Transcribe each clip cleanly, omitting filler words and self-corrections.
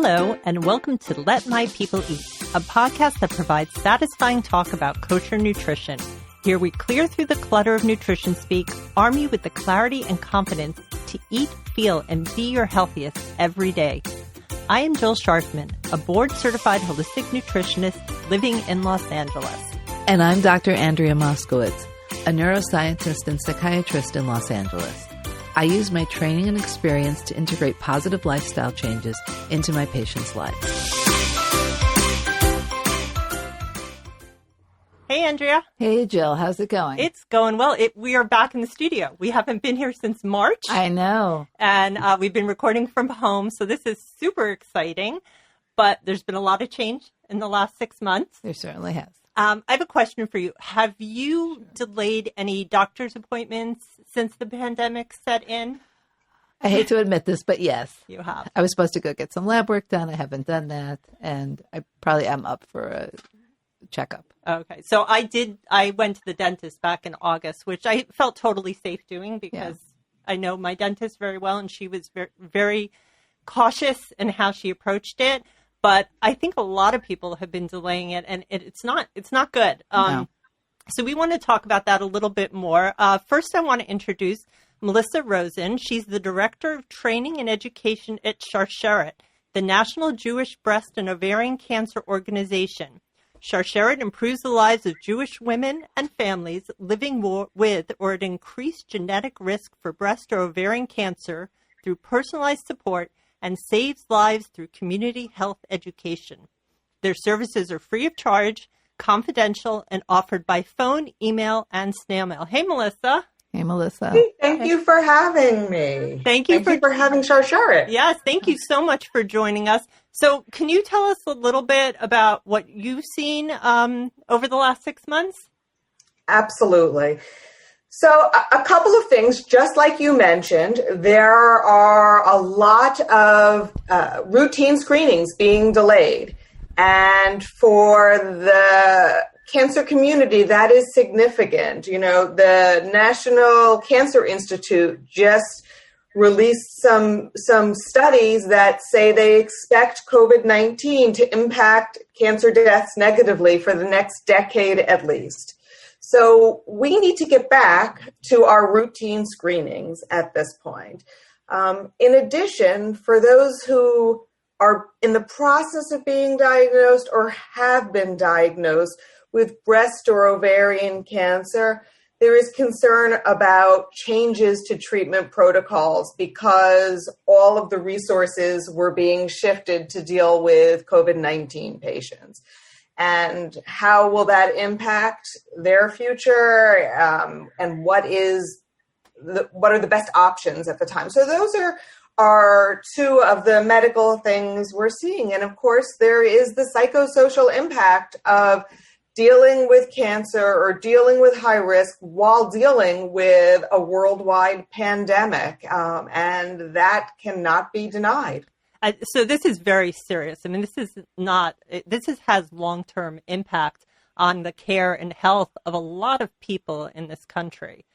Hello, and welcome to Let My People Eat, a podcast that provides satisfying talk about kosher nutrition. Here we clear through the clutter of nutrition speak, arm you with the clarity and confidence to eat, feel, and be your healthiest every day. I am Jill Scharfman, a board-certified holistic nutritionist living in Los Angeles. And I'm Dr. Andrea Moskowitz, a neuroscientist and psychiatrist in Los Angeles. I use my training and experience to integrate positive lifestyle changes into my patients' lives. Hey, Andrea. Hey, Jill. How's it going? It's going well. We are back in the studio. We haven't been here since March. I know. And we've been recording from home, so this is super exciting. But there's been a lot of change in the last 6 months. There certainly has. I have a question for you. Have you delayed any doctor's appointments since the pandemic set in? I hate to admit this, but yes. You have. I was supposed to go get some lab work done. I haven't done that. And I probably am up for a checkup. Okay. So I went to the dentist back in August, which I felt totally safe doing because I know my dentist very well, and she was very, very cautious in how she approached it. But I think a lot of people have been delaying it, and it's not good. No. So we want to talk about that a little bit more. First, I want to introduce Melissa Rosen. She's the Director of Training and Education at Sharsheret, the National Jewish Breast and Ovarian Cancer Organization. Sharsheret improves the lives of Jewish women and families living with or at increased genetic risk for breast or ovarian cancer through personalized support and saves lives through community health education. Their services are free of charge, confidential, and offered by phone, email, and snail mail. Hey, Melissa. Hey, Melissa. Hey, thank you for having me. Thank you for having Sharsheret. Yes, thank you so much for joining us. So can you tell us a little bit about what you've seen over the last 6 months? Absolutely. So a couple of things, just like you mentioned, there are a lot of routine screenings being delayed. And for the cancer community, that is significant. You know, the National Cancer Institute just released some studies that say they expect COVID-19 to impact cancer deaths negatively for the next decade at least. So we need to get back to our routine screenings at this point. In addition, for those who are in the process of being diagnosed or have been diagnosed with breast or ovarian cancer, there is concern about changes to treatment protocols because all of the resources were being shifted to deal with COVID-19 patients. And how will that impact their future? And what are the best options at the time? So those are two of the medical things we're seeing. And of course, there is the psychosocial impact of dealing with cancer or dealing with high risk while dealing with a worldwide pandemic. And that cannot be denied. So this is very serious. I mean, this has long-term impact on the care and health of a lot of people in this country.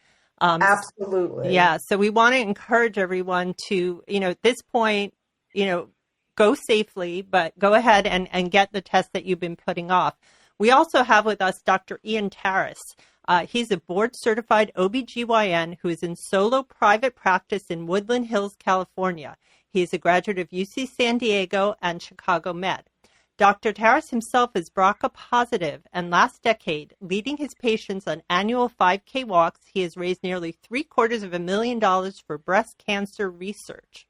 Absolutely. Yeah. So we want to encourage everyone to, at this point, go safely, but go ahead and get the test that you've been putting off. We also have with us Dr. Ian Tarras. He's a board-certified OBGYN who is in solo private practice in Woodland Hills, California. He is a graduate of UC San Diego and Chicago Med. Dr. Tarras himself is BRCA positive, and last decade, leading his patients on annual 5K walks, he has raised nearly $750,000 for breast cancer research.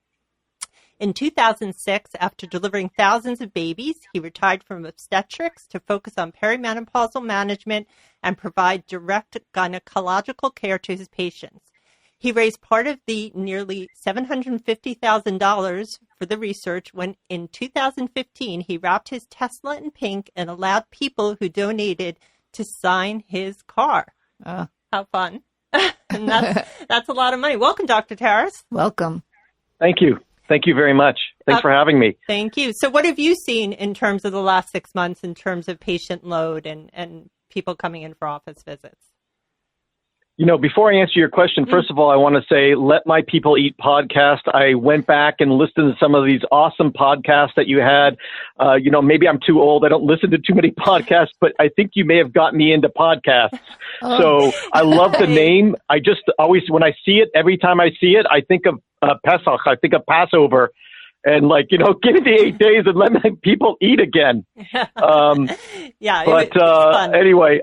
In 2006, after delivering thousands of babies, he retired from obstetrics to focus on perimenopausal management and provide direct gynecological care to his patients. He raised part of the nearly $750,000 for the research when, in 2015, he wrapped his Tesla in pink and allowed people who donated to sign his car. How fun. And that's a lot of money. Welcome, Dr. Tarras. Welcome. Thank you. Thank you very much. Thanks for having me. Thank you. So what have you seen in terms of the last 6 months in terms of patient load and people coming in for office visits? Before I answer your question, first of all, I want to say, Let My People Eat podcast. I went back and listened to some of these awesome podcasts that you had. Maybe I'm too old. I don't listen to too many podcasts, but I think you may have gotten me into podcasts. So I love the name. I just always, when I see it, every time I see it, I think of Pesach. I think of Passover. And give me the 8 days and let my people eat again. Anyway,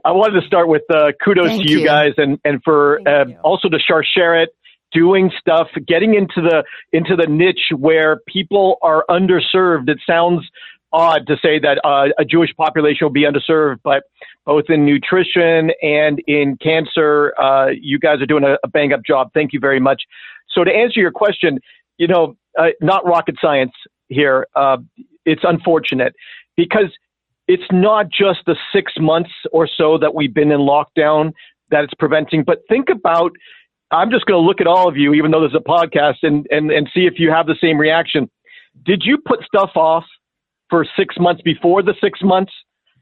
I wanted to start with kudos Thank to you guys and for also to Sharsheret doing stuff, getting into the niche where people are underserved. It sounds odd to say that a Jewish population will be underserved, but both in nutrition and in cancer, you guys are doing a bang-up job. Thank you very much. So to answer your question, not rocket science here. It's unfortunate because it's not just the 6 months or so that we've been in lockdown that it's preventing, but think about, I'm just going to look at all of you, even though there's a podcast, and see if you have the same reaction. Did you put stuff off for 6 months before the 6 months?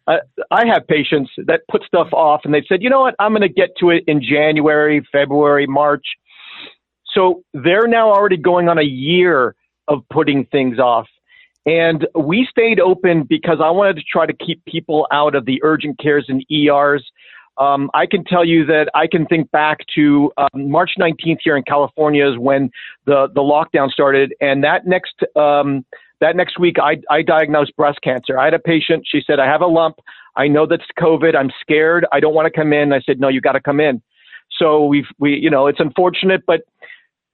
I have patients that put stuff off and they said, you know what, I'm going to get to it in January, February, March. So they're now already going on a year of putting things off. And we stayed open because I wanted to try to keep people out of the urgent cares and ERs. I can tell you that I can think back to March 19th here in California is when the lockdown started. And that next week, I diagnosed breast cancer. I had a patient. She said, I have a lump. I know that's COVID. I'm scared. I don't want to come in. I said, no, you got to come in. So it's unfortunate, but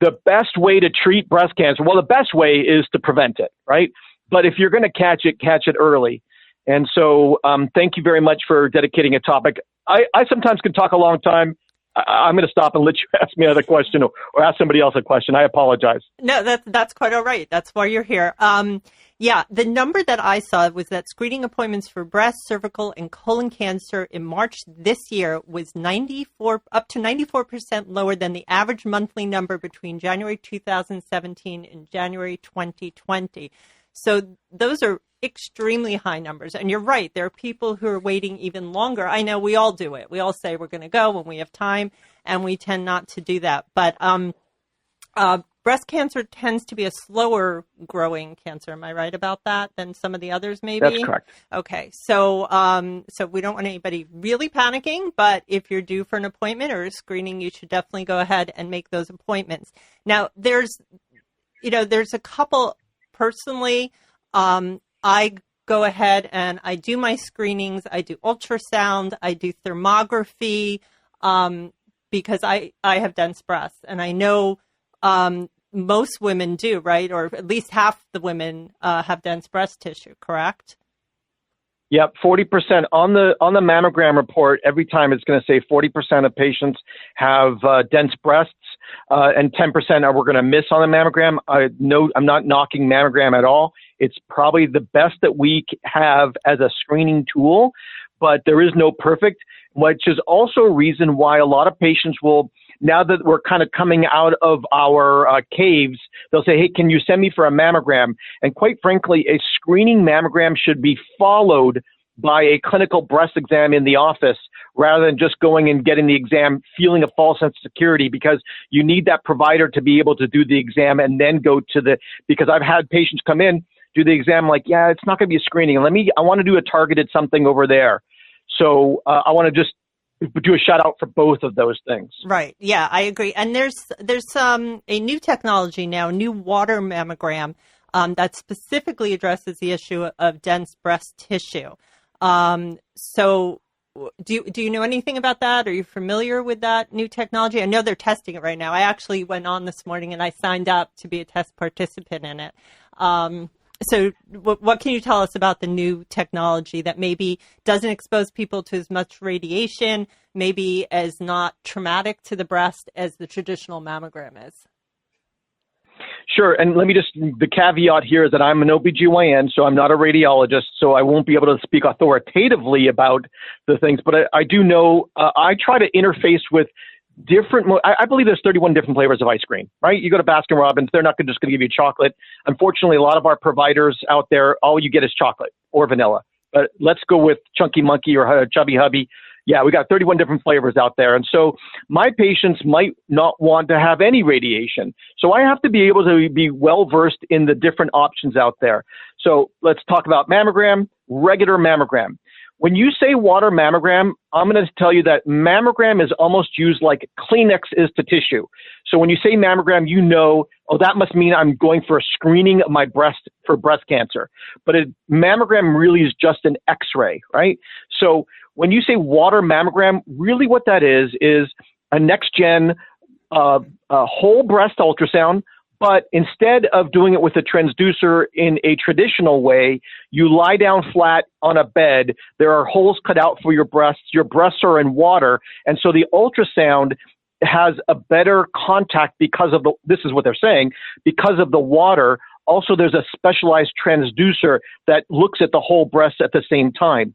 the best way to treat breast cancer, well, the best way is to prevent it, right? But if you're going to catch it early. And so thank you very much for dedicating a topic. I sometimes can talk a long time. I'm going to stop and let you ask me another question or ask somebody else a question. I apologize. No, that's quite all right. That's why you're here. The number that I saw was that screening appointments for breast, cervical, and colon cancer in March this year was up to 94% lower than the average monthly number between January 2017 and January 2020. So those are extremely high numbers. And you're right. There are people who are waiting even longer. I know we all do it. We all say we're going to go when we have time, and we tend not to do that. But breast cancer tends to be a slower growing cancer. Am I right about that than some of the others maybe? That's correct. Okay. So we don't want anybody really panicking, but if you're due for an appointment or a screening, you should definitely go ahead and make those appointments. Now, there's a couple personally, I go ahead and I do my screenings. I do ultrasound. I do thermography because I have dense breasts. And I know most women do, right? Or at least half the women have dense breast tissue, correct? Yep, 40% on the mammogram report. Every time it's going to say 40% of patients have dense breasts, and 10% are we're going to miss on the mammogram. I'm not knocking mammogram at all. It's probably the best that we have as a screening tool, but there is no perfect, which is also a reason why a lot of patients will, now that we're kind of coming out of our caves, they'll say, hey, can you send me for a mammogram? And quite frankly, a screening mammogram should be followed by a clinical breast exam in the office rather than just going and getting the exam, feeling a false sense of security, because you need that provider to be able to do the exam and then go to because I've had patients come in, do the exam like, yeah, it's not going to be a screening. I want to do a targeted something over there. So I want to just do a shout out for both of those things. Right. Yeah, I agree. And there's a new technology now, new water mammogram that specifically addresses the issue of dense breast tissue. So do you know anything about that? Are you familiar with that new technology? I know they're testing it right now. I actually went on this morning and I signed up to be a test participant in it. So what can you tell us about the new technology that maybe doesn't expose people to as much radiation, maybe as not traumatic to the breast as the traditional mammogram is? Sure. And let me the caveat here is that I'm an OBGYN, so I'm not a radiologist, so I won't be able to speak authoritatively about the things. But I do know, I try to interface with different, I believe there's 31 different flavors of ice cream, right? You go to Baskin Robbins, they're not just going to give you chocolate. Unfortunately, a lot of our providers out there, all you get is chocolate or vanilla. But let's go with Chunky Monkey or Chubby Hubby. Yeah, we got 31 different flavors out there. And so my patients might not want to have any radiation. So I have to be able to be well versed in the different options out there. So let's talk about mammogram, regular mammogram. When you say water mammogram, I'm going to tell you that mammogram is almost used like Kleenex is to tissue. So when you say mammogram, you know, oh, that must mean I'm going for a screening of my breast for breast cancer. But mammogram really is just an X-ray, right? So when you say water mammogram, really what that is a next-gen whole breast ultrasound. But instead of doing it with a transducer in a traditional way, you lie down flat on a bed. There are holes cut out for your breasts. Your breasts are in water. And so the ultrasound has a better contact because of this is what they're saying, because of the water. Also, there's a specialized transducer that looks at the whole breast at the same time.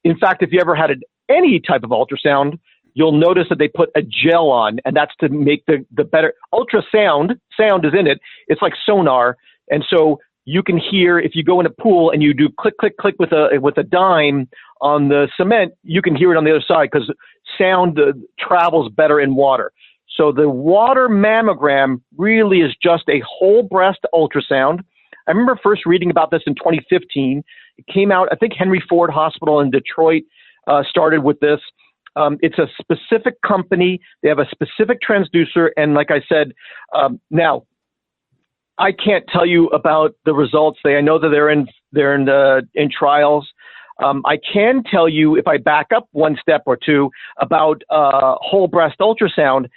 In fact, if you ever had any type of ultrasound, you'll notice that they put a gel on, and that's to make the better ultrasound. Sound is in it. It's like sonar. And so you can hear, if you go in a pool and you do click, click, click with a dime on the cement, you can hear it on the other side because sound travels better in water. So the water mammogram really is just a whole breast ultrasound. I remember first reading about this in 2015. It came out, I think Henry Ford Hospital in Detroit started with this. It's a specific company. They have a specific transducer. And like I said, now I can't tell you about the results. I know that they're in trials. I can tell you, if I back up one step or two, about whole breast ultrasound.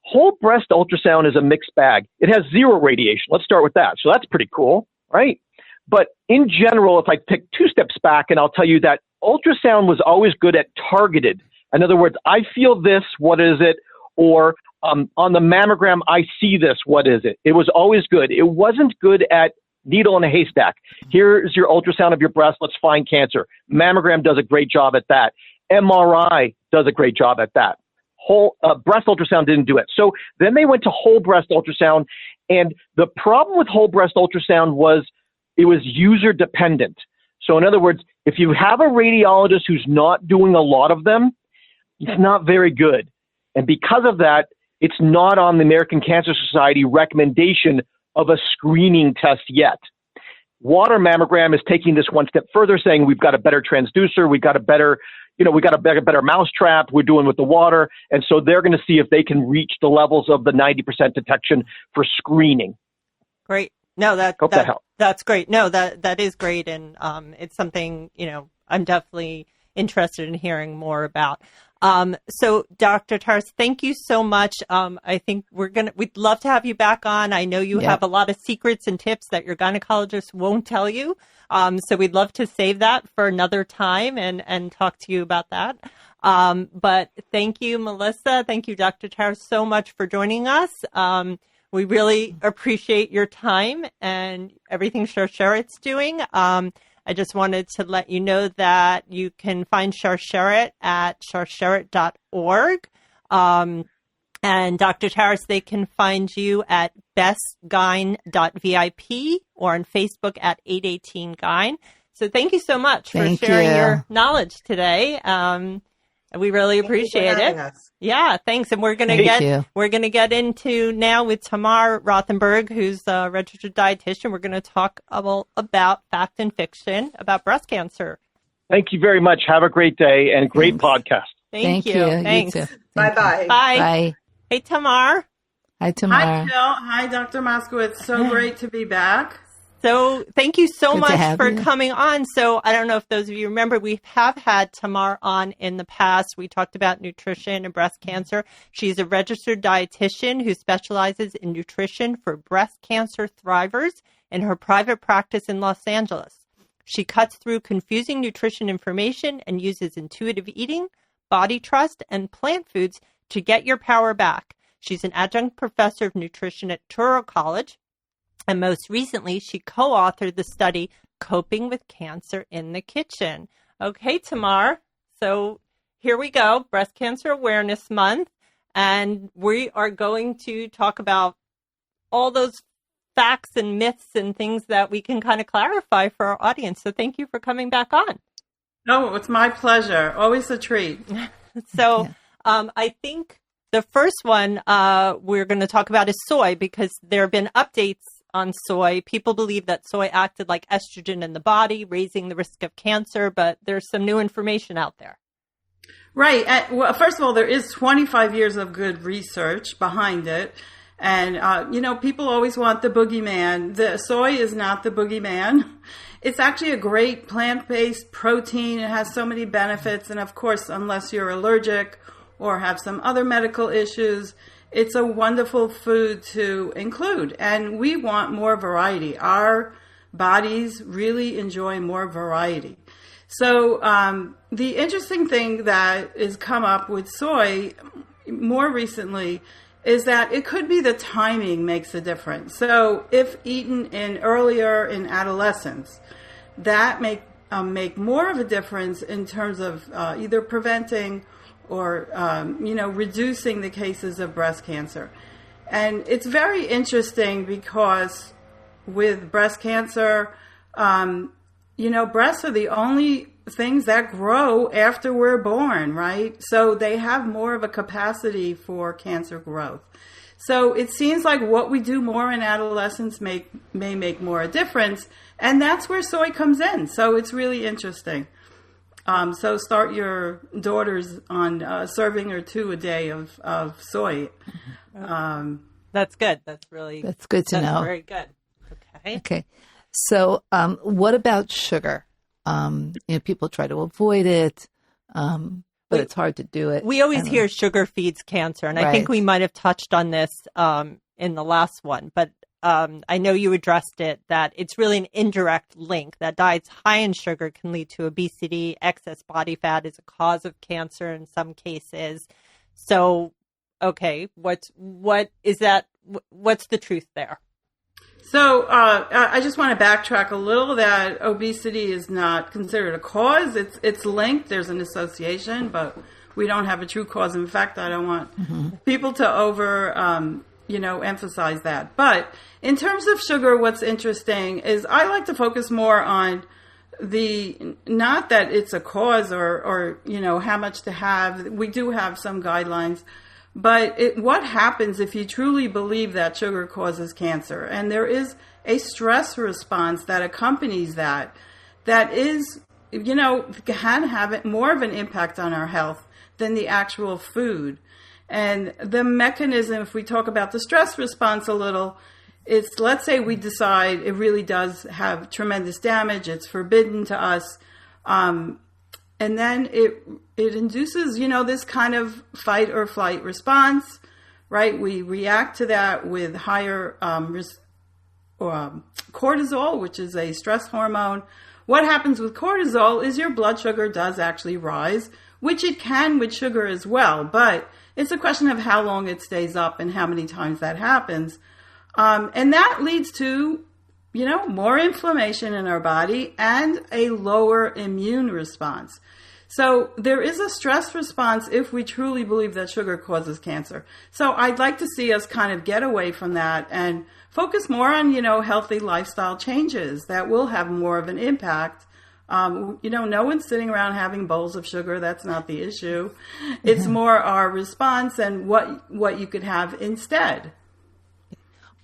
Whole breast ultrasound is a mixed bag. It has zero radiation. Let's start with that. So that's pretty cool, right? But in general, if I pick two steps back, and I'll tell you that ultrasound was always good at targeted. In other words, I feel this, what is it? Or on the mammogram, I see this, what is it? It was always good. It wasn't good at needle in a haystack. Here's your ultrasound of your breast. Let's find cancer. Mammogram does a great job at that. MRI does a great job at that. Whole breast ultrasound didn't do it. So then they went to whole breast ultrasound. And the problem with whole breast ultrasound was it was user dependent. So in other words, if you have a radiologist who's not doing a lot of them, it's not very good. And because of that, it's not on the American Cancer Society recommendation of a screening test yet. Water mammogram is taking this one step further, saying we've got a better transducer, we've got a better, better mousetrap, we're doing with the water. And so they're going to see if they can reach the levels of the 90% detection for screening. Great. No, that helps. That's great. No, that is great. And it's something, I'm definitely interested in hearing more about. So Dr. Taras, thank you so much. I think we'd love to have you back on. I know you have a lot of secrets and tips that your gynecologist won't tell you. So we'd love to save that for another time and talk to you about that. But thank you, Melissa. Thank you, Dr. Taras, so much for joining us. We really appreciate your time and everything Sharsheret doing. I just wanted to let you know that you can find Sharsheret at sharsheret.org. And Dr. Taras, they can find you at bestgyn.vip or on Facebook at 818gyne. So thank you so much for sharing your knowledge today. We really appreciate it. Yeah, thanks. And we're going to get into now with Tamar Rothenberg, who's a registered dietitian. We're going to talk about fact and fiction about breast cancer. Thank you very much. Have a great day and great podcast. Thank you. Thanks. You Bye-bye. Bye. Hey, Tamar. Hi, Tamar. Hi, Jill. Hi, Dr. Moskowitz. So great to be back. So thank you so much for coming on. So I don't know if those of you remember, we have had Tamar on in the past. We talked about nutrition and breast cancer. She's a registered dietitian who specializes in nutrition for breast cancer thrivers in her private practice in Los Angeles. She cuts through confusing nutrition information and uses intuitive eating, body trust, and plant foods to get your power back. She's an adjunct professor of nutrition at Touro College. And most recently, she co-authored the study, Coping with Cancer in the Kitchen. Okay, Tamar. So here we go, Breast Cancer Awareness Month. And we are going to talk about all those facts and myths and things that we can kind of clarify for our audience. So thank you for coming back on. Oh, it's my pleasure. Always a treat. So I think the first one we're going to talk about is soy, because there have been updates on soy. People believe that soy acted like estrogen in the body, raising the risk of cancer, but there's some new information out there. Right. Well, first of all, there is 25 years of good research behind it. And, people always want the boogeyman. The soy is not the boogeyman. It's actually a great plant-based protein. It has so many benefits. And of course, unless you're allergic or have some other medical issues, it's a wonderful food to include. And we want more variety. Our bodies really enjoy more variety. So the interesting thing that has come up with soy more recently is that it could be the timing makes a difference. So if eaten earlier in adolescence, that make more of a difference in terms of either preventing or reducing the cases of breast cancer. And it's very interesting because with breast cancer, breasts are the only things that grow after we're born, right? So they have more of a capacity for cancer growth. So it seems like what we do more in adolescence may make more a difference. And that's where soy comes in. So it's really interesting. So start your daughters on a serving or two a day of soy. That's good. That's good to know. Very good. Okay. So what about sugar? People try to avoid it, but it's hard to do it. We always hear sugar feeds cancer, and I think we might have touched on this in the last one, but I know you addressed it, that it's really an indirect link, that diets high in sugar can lead to obesity. Excess body fat is a cause of cancer in some cases. So, okay, what is that? What's the truth there? So I just want to backtrack a little, that obesity is not considered a cause. It's linked. There's an association, but we don't have a true cause. In fact, I don't want people to emphasize that. But in terms of sugar, what's interesting is I like to focus more on not that it's a cause or how much to have. We do have some guidelines. But what happens if you truly believe that sugar causes cancer? And there is a stress response that accompanies that is, can have more of an impact on our health than the actual food. And the mechanism, if we talk about the stress response a little, it's, let's say we decide it really does have tremendous damage, it's forbidden to us, and then it induces, this kind of fight or flight response, right? We react to that with higher cortisol, which is a stress hormone. What happens with cortisol is your blood sugar does actually rise, which it can with sugar as well. But it's a question of how long it stays up and how many times that happens. And that leads to, more inflammation in our body and a lower immune response. So there is a stress response if we truly believe that sugar causes cancer. So I'd like to see us kind of get away from that and focus more on, healthy lifestyle changes that will have more of an impact. No one's sitting around having bowls of sugar. That's not the issue. It's more our response and what you could have instead.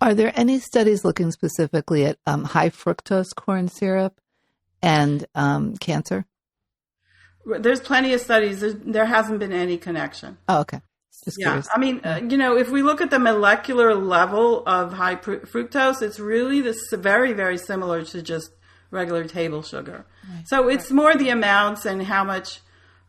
Are there any studies looking specifically at high fructose corn syrup and cancer? There's plenty of studies. There hasn't been any connection. Oh, okay. Just curious. I mean, if we look at the molecular level of high fructose, it's really very, very similar to just regular table sugar. Right. So it's more the amounts and how much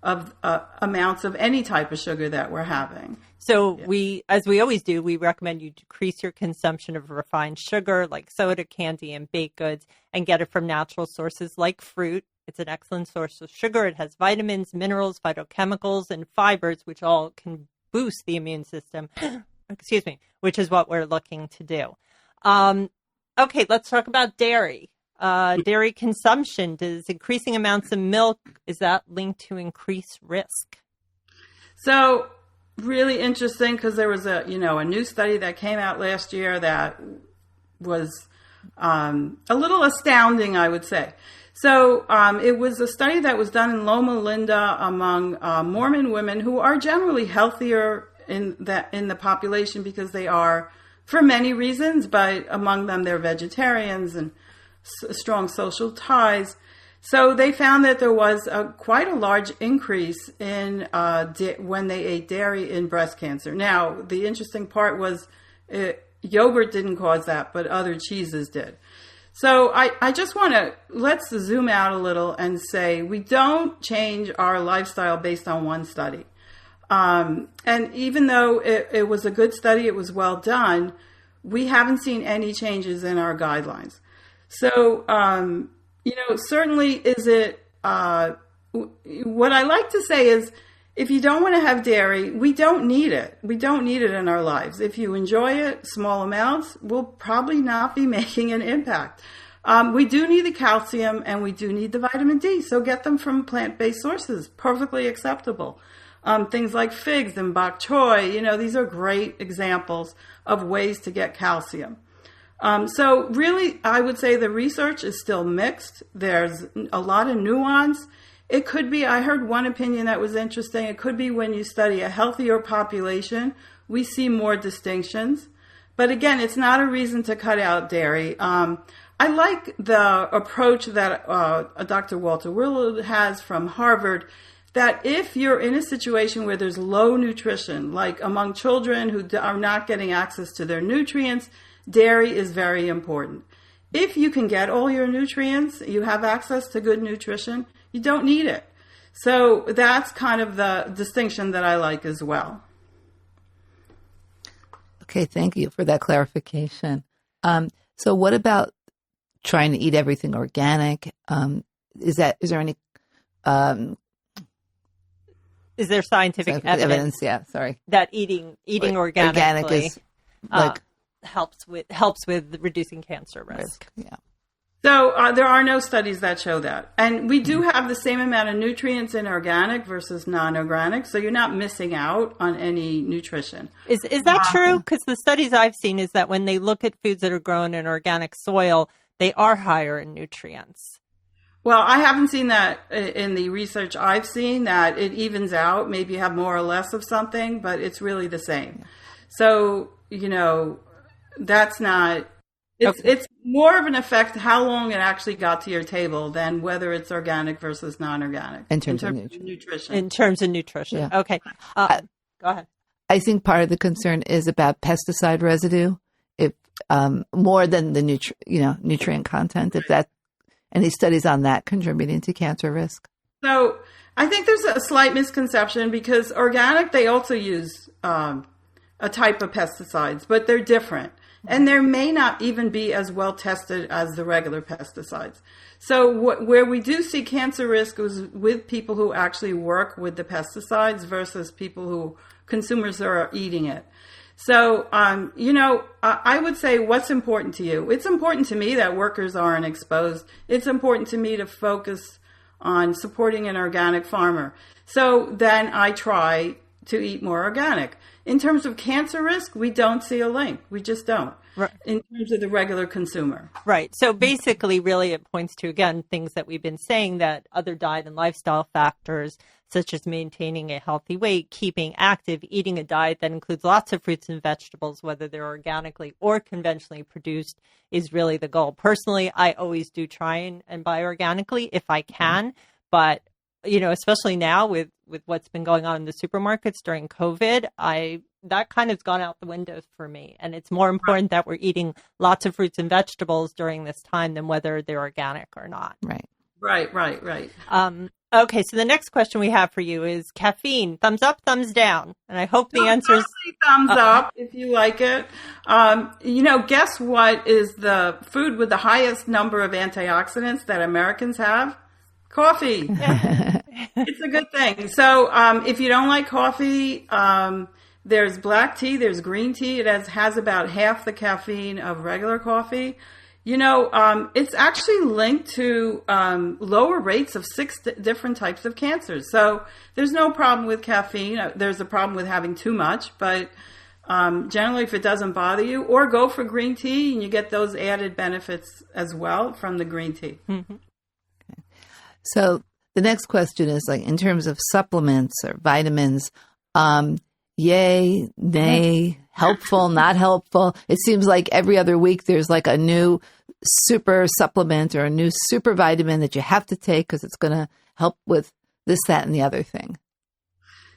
of amounts of any type of sugar that we're having. So as we always do, we recommend you decrease your consumption of refined sugar like soda, candy, and baked goods, and get it from natural sources like fruit. It's an excellent source of sugar. It has vitamins, minerals, phytochemicals, and fibers, which all can boost the immune system. Excuse me, which is what we're looking to do. Okay, let's talk about dairy. Dairy consumption. Does increasing amounts of milk, is that linked to increased risk? So really interesting, because there was a new study that came out last year that was a little astounding, I would say. So it was a study that was done in Loma Linda among Mormon women who are generally healthier in the population because they are, for many reasons, but among them they're vegetarians and strong social ties. So they found that there was quite a large increase in when they ate dairy in breast cancer. Now, the interesting part was yogurt didn't cause that, but other cheeses did. So I just want to, let's zoom out a little and say we don't change our lifestyle based on one study. And even though it was a good study, it was well done, we haven't seen any changes in our guidelines. So, certainly is it, what I like to say is, if you don't want to have dairy, we don't need it. We don't need it in our lives. If you enjoy it, small amounts will probably not be making an impact. We do need the calcium and we do need the vitamin D. So get them from plant-based sources, perfectly acceptable. Things like figs and bok choy, these are great examples of ways to get calcium. So really, I would say the research is still mixed. There's a lot of nuance. It could be, I heard one opinion that was interesting. It could be when you study a healthier population, we see more distinctions. But again, it's not a reason to cut out dairy. I like the approach that Dr. Walter Willard has from Harvard, that if you're in a situation where there's low nutrition, like among children who are not getting access to their nutrients, dairy is very important. If you can get all your nutrients, you have access to good nutrition, you don't need it. So that's kind of the distinction that I like as well. Okay, thank you for that clarification. So what about trying to eat everything organic? Is there any is there scientific evidence? Yeah, sorry. That eating organically is helps with reducing cancer risk. Yeah. So there are no studies that show that. And we do have the same amount of nutrients in organic versus non-organic, so you're not missing out on any nutrition. Is that true? Because the studies I've seen is that when they look at foods that are grown in organic soil, they are higher in nutrients. Well, I haven't seen that in the research I've seen, that it evens out. Maybe you have more or less of something, but it's really the same. So, that's not... It's more of an effect how long it actually got to your table than whether it's organic versus non-organic. In terms of nutrition. In terms of nutrition. Yeah. Okay. Go ahead. I think part of the concern is about pesticide residue. If more than the nutrient content, if that any studies on that contributing to cancer risk. So I think there's a slight misconception because organic, they also use a type of pesticides, but they're different. And there may not even be as well tested as the regular pesticides. So where we do see cancer risk is with people who actually work with the pesticides versus people who consumers who are eating it. So, I would say what's important to you. It's important to me that workers aren't exposed. It's important to me to focus on supporting an organic farmer. So then I try to eat more organic. In terms of cancer risk, we don't see a link. We just don't. Right. In terms of the regular consumer. Right. So basically, really, it points to, again, things that we've been saying, that other diet and lifestyle factors, such as maintaining a healthy weight, keeping active, eating a diet that includes lots of fruits and vegetables, whether they're organically or conventionally produced, is really the goal. Personally, I always do try and buy organically if I can. But, especially now with what's been going on in the supermarkets during COVID, that kind of gone out the window for me. And it's more important that we're eating lots of fruits and vegetables during this time than whether they're organic or not. Right. Okay, so the next question we have for you is caffeine. Thumbs up, thumbs down? And I hope the answer is thumbs up if you like it. Guess what is the food with the highest number of antioxidants that Americans have? Coffee. It's a good thing. So if you don't like coffee, there's black tea, there's green tea. It has about half the caffeine of regular coffee. It's actually linked to lower rates of 6 different types of cancers. So there's no problem with caffeine. There's a problem with having too much, but generally if it doesn't bother you, or go for green tea and you get those added benefits as well from the green tea. Mm-hmm. So the next question is like in terms of supplements or vitamins, yay, nay, helpful, not helpful. It seems like every other week there's like a new super supplement or a new super vitamin that you have to take because it's going to help with this, that, and the other thing.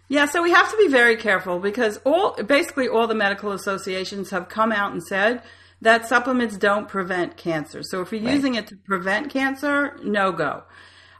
Yeah, so we have to be very careful because basically all the medical associations have come out and said that supplements don't prevent cancer. So if you're using it to prevent cancer, no go.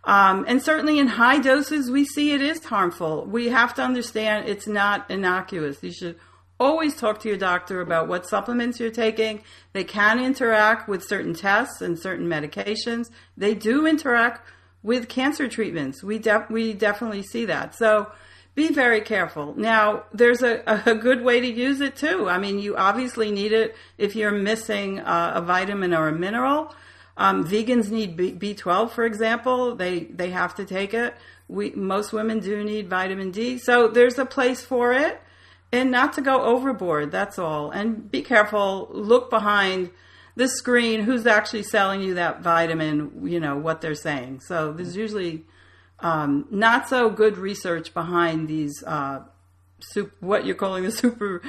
And certainly in high doses, we see it is harmful. We have to understand it's not innocuous. You should always talk to your doctor about what supplements you're taking. They can interact with certain tests and certain medications. They do interact with cancer treatments. We definitely see that. So be very careful. Now, there's a good way to use it too. I mean, you obviously need it if you're missing a vitamin or a mineral. Vegans need B12, for example. They have to take it. Most women do need vitamin D. So there's a place for it, and not to go overboard. That's all. And be careful. Look behind the screen. Who's actually selling you that vitamin? You know what they're saying. So there's usually not so good research behind these what you're calling the super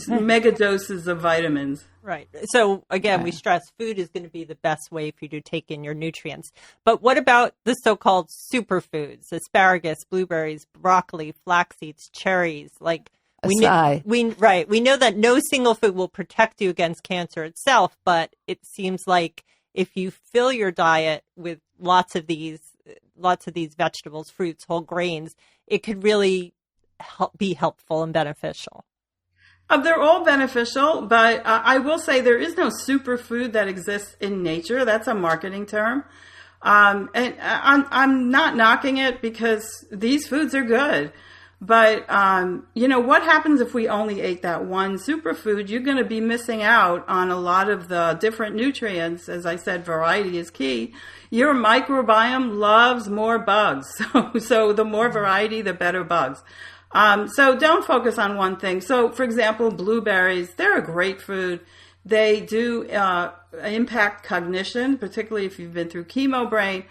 mega doses of vitamins. Right. So again, we stress food is going to be the best way for you to take in your nutrients. But what about the so-called superfoods? Asparagus, blueberries, broccoli, flax seeds, cherries. Like we know that no single food will protect you against cancer itself, but it seems like if you fill your diet with lots of these vegetables, fruits, whole grains, it could really be helpful and beneficial. They're all beneficial, but I will say there is no superfood that exists in nature. That's a marketing term. And I'm not knocking it because these foods are good. But, what happens if we only ate that one superfood? You're going to be missing out on a lot of the different nutrients. As I said, variety is key. Your microbiome loves more bugs. So the more variety, the better bugs. So don't focus on one thing. So, for example, blueberries, they're a great food. They do impact cognition, particularly if you've been through chemo brain.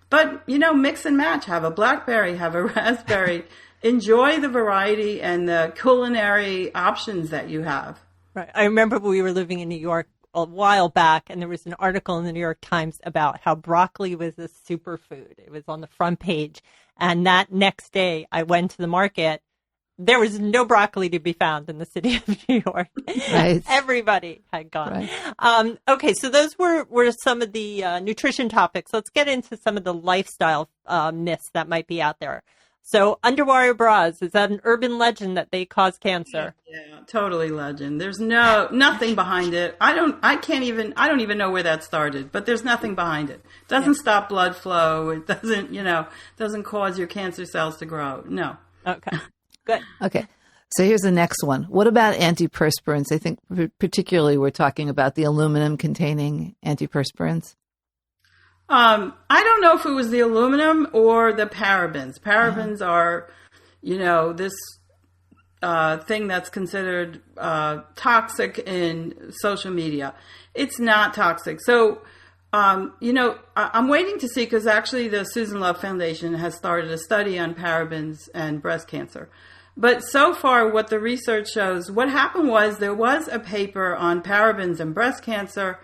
But, mix and match. Have a blackberry, have a raspberry. Enjoy the variety and the culinary options that you have. Right. I remember we were living in New York a while back, and there was an article in the New York Times about how broccoli was a superfood. It was on the front page. And that next day, I went to the market. There was no broccoli to be found in the city of New York. Right. Everybody had gone. Right. Okay, so those were some of the nutrition topics. Let's get into some of the lifestyle myths that might be out there. So underwire bras, is that an urban legend that they cause cancer? Yeah, totally legend. There's nothing behind it. I don't even know where that started, but there's nothing behind it. It doesn't stop blood flow. It doesn't cause your cancer cells to grow. No. Okay. Good. Okay. So here's the next one. What about antiperspirants? I think particularly we're talking about the aluminum containing antiperspirants. I don't know if it was the aluminum or the parabens. Parabens are, this thing that's considered toxic in social media. It's not toxic. So, I'm waiting to see, because actually the Susan Love Foundation has started a study on parabens and breast cancer. But so far, what the research shows, what happened was there was a paper on parabens and breast cancer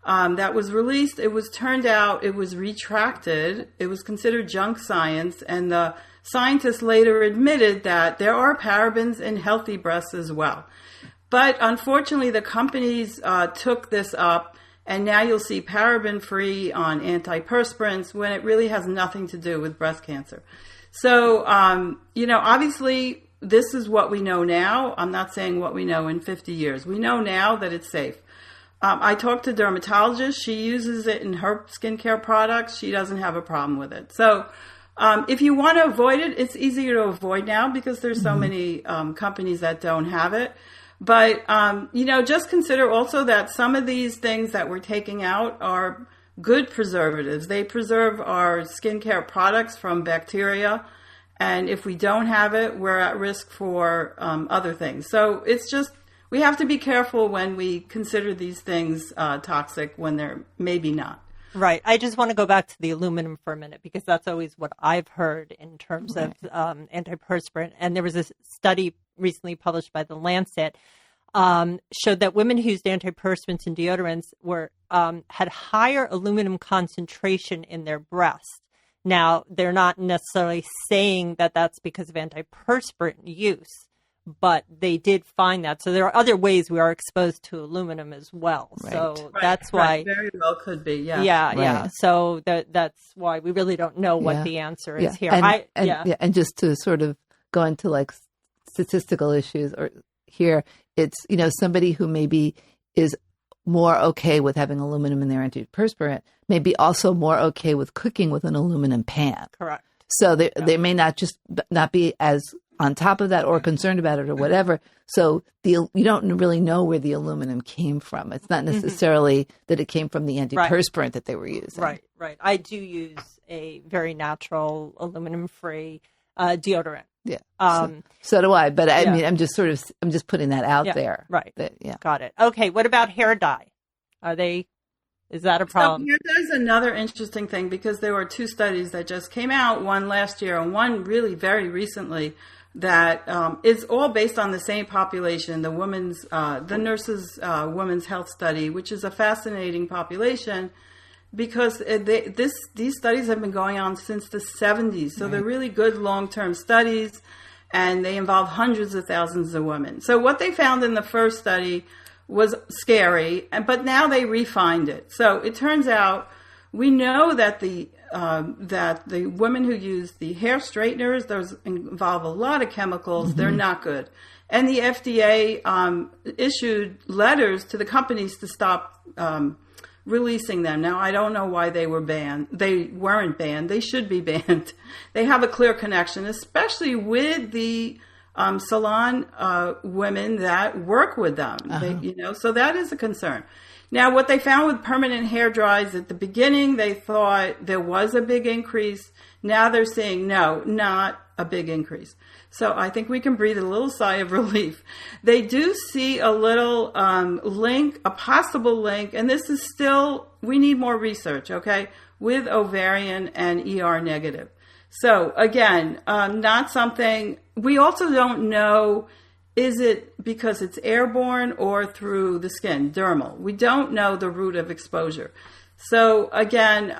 that was released. It was turned out it was retracted. It was considered junk science. And the scientists later admitted that there are parabens in healthy breasts as well. But unfortunately, the companies took this up. And now you'll see paraben-free on antiperspirants when it really has nothing to do with breast cancer. So, obviously, this is what we know now. I'm not saying what we know in 50 years. We know now that it's safe. I talked to a dermatologist. She uses it in her skincare products. She doesn't have a problem with it. So if you want to avoid it, it's easier to avoid now because there's so many companies that don't have it. But, just consider also that some of these things that we're taking out are good preservatives. They preserve our skincare products from bacteria. And if we don't have it, we're at risk for other things. So it's just, we have to be careful when we consider these things toxic when they're maybe not. Right. I just want to go back to the aluminum for a minute because that's always what I've heard in terms of antiperspirant. And there was a study recently published by The Lancet showed that women who used antiperspirants and deodorants had higher aluminum concentration in their breast. Now, they're not necessarily saying that that's because of antiperspirant use, but they did find that. So there are other ways we are exposed to aluminum as well. Right. So that's why. Very well could be, yeah. Yeah. So that's why we really don't know what the answer is here. And just to sort of go into like statistical issues or here, it's, somebody who maybe is more okay with having aluminum in their antiperspirant may be also more okay with cooking with an aluminum pan. Correct. So they may not be as on top of that or concerned about it or whatever. So you don't really know where the aluminum came from. It's not necessarily that it came from the antiperspirant that they were using. Right. I do use a very natural aluminum-free deodorant. Yeah. So do I. But I mean, I'm just putting that out there. Right. Got it. Okay. What about hair dye? Is that a problem? So hair dye is another interesting thing because there were 2 studies that just came out, one last year and one really very recently that is all based on the same population, the nurses' women's health study, which is a fascinating population because these studies have been going on since the 70s. So they're really good long-term studies, and they involve hundreds of thousands of women. So what they found in the first study was scary, but now they refined it. So it turns out we know that the women who use the hair straighteners, those involve a lot of chemicals. They're not good. And the FDA issued letters to the companies to stop releasing them. Now, I don't know why they were banned. They weren't banned. They should be banned. They have a clear connection, especially with the salon women that work with them. So that is a concern. Now, what they found with permanent hair dries, at the beginning, they thought there was a big increase. Now they're saying, no, not a big increase. So I think we can breathe a little sigh of relief. They do see a little link, a possible link, and this is still, we need more research, okay, with ovarian and ER negative. So again, not something, we also don't know, is it because it's airborne or through the skin, dermal? We don't know the route of exposure. So again,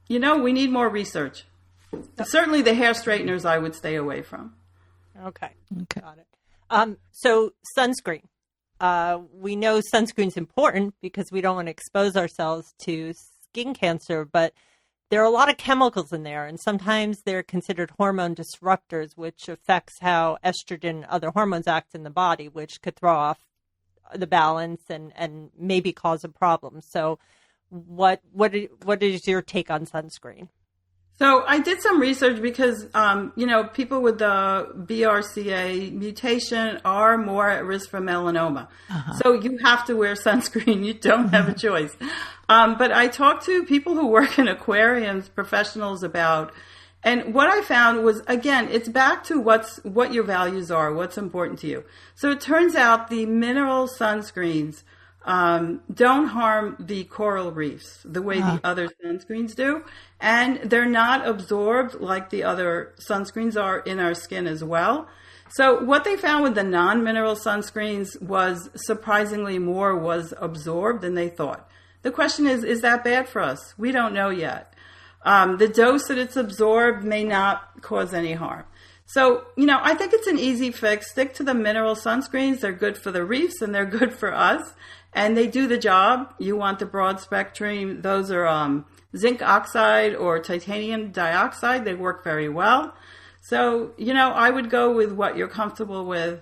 we need more research. Certainly the hair straighteners I would stay away from. Okay. Got it. So sunscreen. We know sunscreen's important because we don't want to expose ourselves to skin cancer, but there are a lot of chemicals in there, and sometimes they're considered hormone disruptors, which affects how estrogen and other hormones act in the body, which could throw off the balance and maybe cause a problem. So what is your take on sunscreen? So I did some research because, people with the BRCA mutation are more at risk for melanoma. So you have to wear sunscreen. You don't have a choice. But I talked to people who work in aquariums, professionals about, and what I found was, again, it's back to what your values are, what's important to you. So it turns out the mineral sunscreens don't harm the coral reefs the way the other sunscreens do. And they're not absorbed like the other sunscreens are in our skin as well. So what they found with the non-mineral sunscreens was surprisingly more was absorbed than they thought. The question is that bad for us? We don't know yet. The dose that it's absorbed may not cause any harm. So, I think it's an easy fix. Stick to the mineral sunscreens. They're good for the reefs and they're good for us. And they do the job. You want the broad spectrum. Those are zinc oxide or titanium dioxide. They work very well. So, I would go with what you're comfortable with.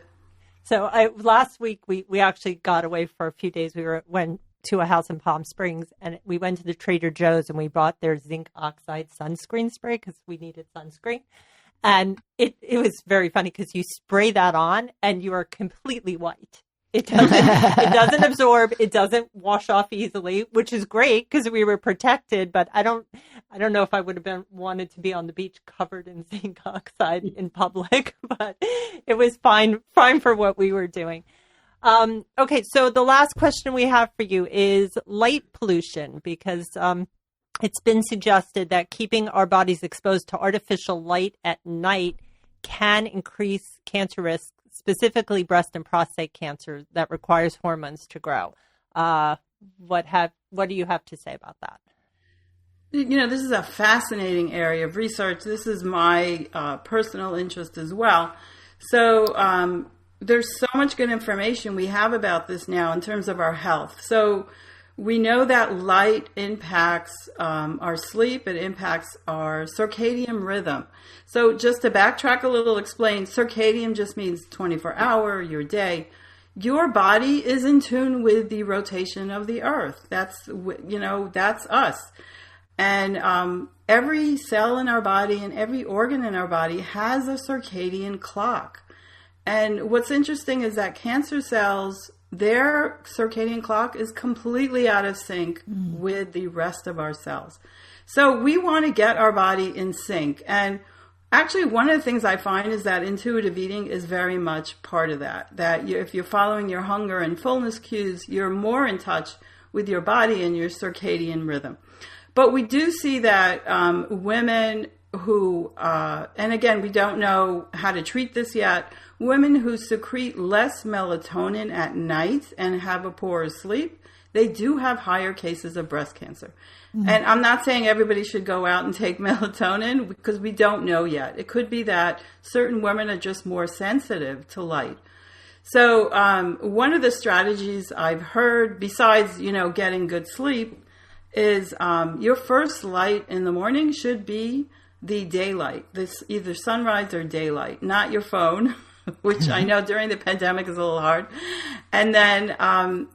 So last week we actually got away for a few days. We went to a house in Palm Springs and we went to the Trader Joe's and we bought their zinc oxide sunscreen spray because we needed sunscreen. And it was very funny because you spray that on and you are completely white. It doesn't absorb. It doesn't wash off easily, which is great because we were protected. But I don't know if I would have wanted to be on the beach covered in zinc oxide in public. But it was fine for what we were doing. Okay, so the last question we have for you is light pollution, because it's been suggested that keeping our bodies exposed to artificial light at night can increase cancer risk, specifically breast and prostate cancer that requires hormones to grow. What do you have to say about that? This is a fascinating area of research. This is my personal interest as well. So there's so much good information we have about this now in terms of our health. So we know that light impacts our sleep. It impacts our circadian rhythm. So just to backtrack a little, explain, circadian just means 24-hour, your day. Your body is in tune with the rotation of the earth. That's us. And every cell in our body and every organ in our body has a circadian clock. And what's interesting is that cancer cells, their circadian clock is completely out of sync with the rest of our cells. So we want to get our body in sync. And actually, one of the things I find is that intuitive eating is very much part of that. If you're following your hunger and fullness cues, you're more in touch with your body and your circadian rhythm. But we do see that women who, and again, we don't know how to treat this yet, women who secrete less melatonin at night and have a poorer sleep, they do have higher cases of breast cancer. Mm-hmm. And I'm not saying everybody should go out and take melatonin because we don't know yet. It could be that certain women are just more sensitive to light. So one of the strategies I've heard, besides, getting good sleep, is your first light in the morning should be the daylight, this either sunrise or daylight, not your phone, which I know during the pandemic is a little hard. And then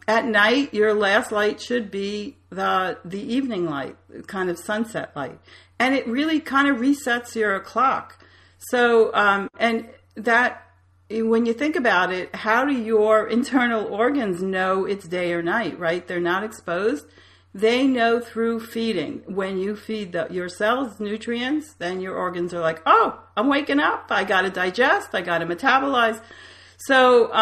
at night, your last light should be the evening light, kind of sunset light. And it really kind of resets your clock. So, and that, when you think about it, how do your internal organs know it's day or night, right? They're not exposed. They know through feeding. When you feed your cells nutrients, then your organs are like, oh, I'm waking up. I got to digest. I got to metabolize. So,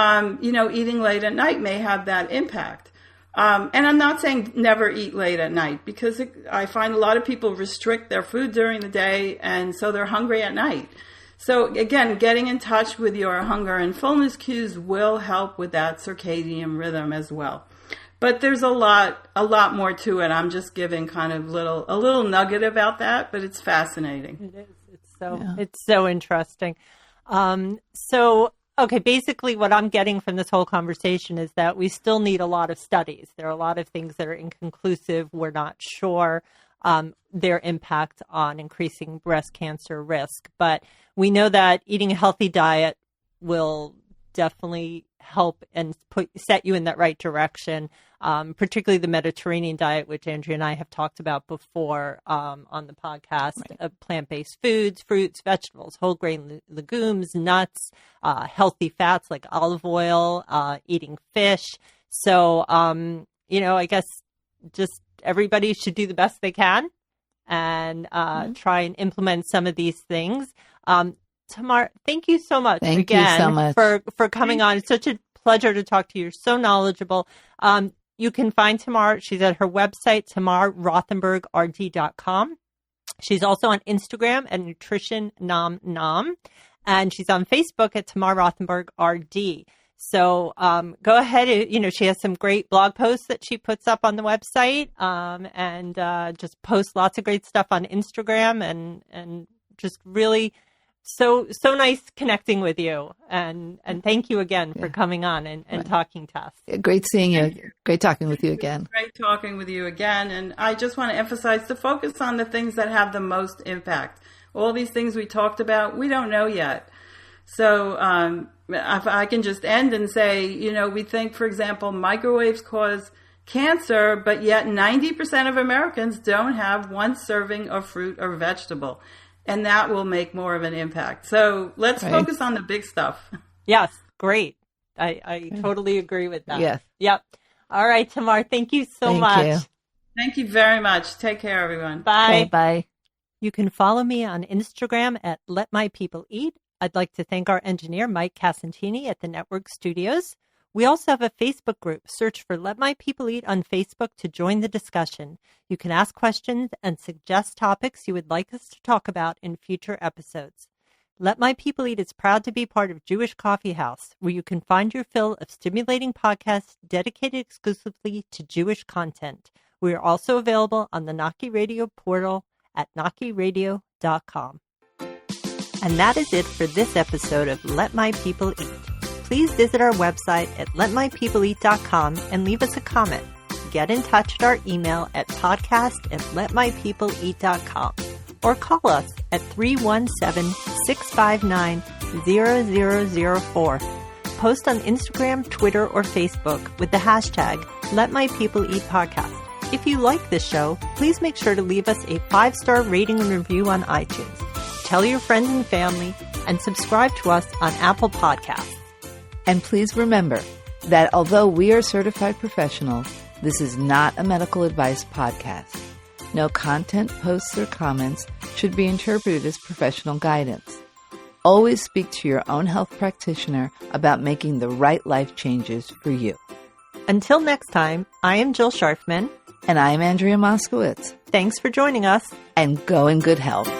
eating late at night may have that impact. And I'm not saying never eat late at night, because I find a lot of people restrict their food during the day, and so they're hungry at night. So again, getting in touch with your hunger and fullness cues will help with that circadian rhythm as well. But there's a lot more to it. I'm just giving kind of a little nugget about that, but it's fascinating. It is. It's so interesting. Okay, basically what I'm getting from this whole conversation is that we still need a lot of studies. There are a lot of things that are inconclusive. We're not sure their impact on increasing breast cancer risk. But we know that eating a healthy diet will definitely help and set you in that right direction, particularly the Mediterranean diet, which Andrea and I have talked about before on the podcast, right. Plant-based foods, fruits, vegetables, whole grain legumes, nuts, healthy fats like olive oil, eating fish. So, I guess just everybody should do the best they can and try and implement some of these things. Tamar, thank you so much for coming on. It's such a pleasure to talk to you. You're so knowledgeable. You can find Tamar. She's at her website, tamarrothenbergrd.com. She's also on Instagram at nutritionnomnom, and she's on Facebook at Tamar Rothenberg RD. So go ahead. She has some great blog posts that she puts up on the website, and just posts lots of great stuff on Instagram, and just really so nice connecting with you. And thank you again for coming on and talking to us. Great seeing you. Great talking with you again. Great talking with you again. And I just want to emphasize to focus on the things that have the most impact. All these things we talked about, we don't know yet. So if I can just end and say, we think, for example, microwaves cause cancer, but yet 90% of Americans don't have one serving of fruit or vegetable. And that will make more of an impact. So let's focus on the big stuff. Yes, great. I totally agree with that. Yes. Yep. All right, Tamar, thank you so much. You. Thank you very much. Take care, everyone. Bye. Bye. You can follow me on Instagram at Let My People Eat. I'd like to thank our engineer, Mike Casantini at the Network Studios. We also have a Facebook group. Search for Let My People Eat on Facebook to join the discussion. You can ask questions and suggest topics you would like us to talk about in future episodes. Let My People Eat is proud to be part of Jewish Coffee House, where you can find your fill of stimulating podcasts dedicated exclusively to Jewish content. We are also available on the Naki Radio portal at nakiradio.com. And that is it for this episode of Let My People Eat. Please visit our website at letmypeopleeat.com and leave us a comment. Get in touch at our email at podcast@letmypeopleeat.com or call us at 317-659-0004. Post on Instagram, Twitter, or Facebook with the hashtag LetMyPeopleEatPodcast. If you like this show, please make sure to leave us a 5-star rating and review on iTunes. Tell your friends and family, and subscribe to us on Apple Podcasts. And please remember that although we are certified professionals, this is not a medical advice podcast. No content, posts, or comments should be interpreted as professional guidance. Always speak to your own health practitioner about making the right life changes for you. Until next time, I am Jill Scharfman. And I am Andrea Moskowitz. Thanks for joining us. And go in good health.